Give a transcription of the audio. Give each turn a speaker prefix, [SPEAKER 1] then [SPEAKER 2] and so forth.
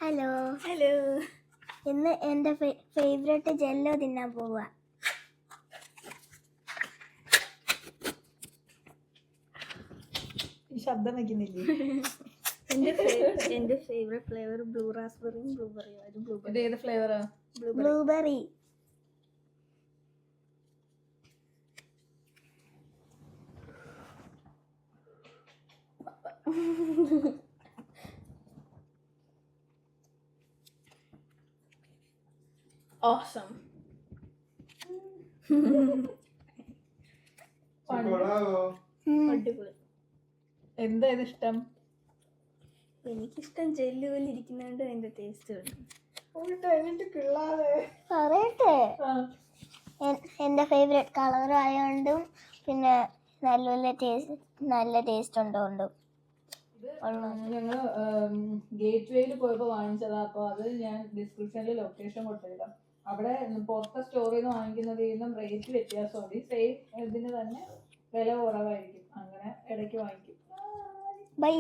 [SPEAKER 1] Hello.
[SPEAKER 2] Hello.
[SPEAKER 1] ഇന്ന് എൻ്റെ favourite ജെല്ലോ തിന്നാൻ പോവാ.
[SPEAKER 2] ശബ്ദം വെക്കുന്നില്ലേ?
[SPEAKER 3] എന്റെ ഫേവറേറ്റ് ഫ്ലേവർ ബ്ലൂ റാസ്ബെറിയും ബ്ലൂബെറിയും.
[SPEAKER 2] ഇത് ഏത് ഫ്ലേവറാ?
[SPEAKER 1] ബ്ലൂബെറി.
[SPEAKER 3] Awesome. അടിപൊളി.
[SPEAKER 2] എന്താ ഇത് ഇഷ്ടം?
[SPEAKER 3] എനിക്കിഷ്ടം ജെല്ലി പോലെ ഇരിക്കുന്നതുകൊണ്ട് അതിന്റെ ടേസ്റ്റ്
[SPEAKER 1] പറയട്ടെ, എൻ്റെ ഫേവറേറ്റ് കളർ ആയതുകൊണ്ടും പിന്നെ നല്ല ടേസ്റ്റ് ഉണ്ടോണ്ടും.
[SPEAKER 2] ഞങ്ങൾ ഗേറ്റ് വേയിൽ പോയപ്പോ വാങ്ങിച്ചതാ. അപ്പൊ അത് ഞാൻ ഡിസ്ക്രിപ്ഷനിൽ ലൊക്കേഷൻ കൊടുത്തിടാം. അവിടെ പുറത്തെ സ്റ്റോറിൽ നിന്ന് വാങ്ങിക്കുന്നതിനും റേറ്റ് വ്യത്യാസമുണ്ട്. ഈ സെയിം ഇതിന് തന്നെ വില കുറവായിരിക്കും. അങ്ങനെ ഇടയ്ക്ക് വാങ്ങിക്കും.
[SPEAKER 1] ബൈ.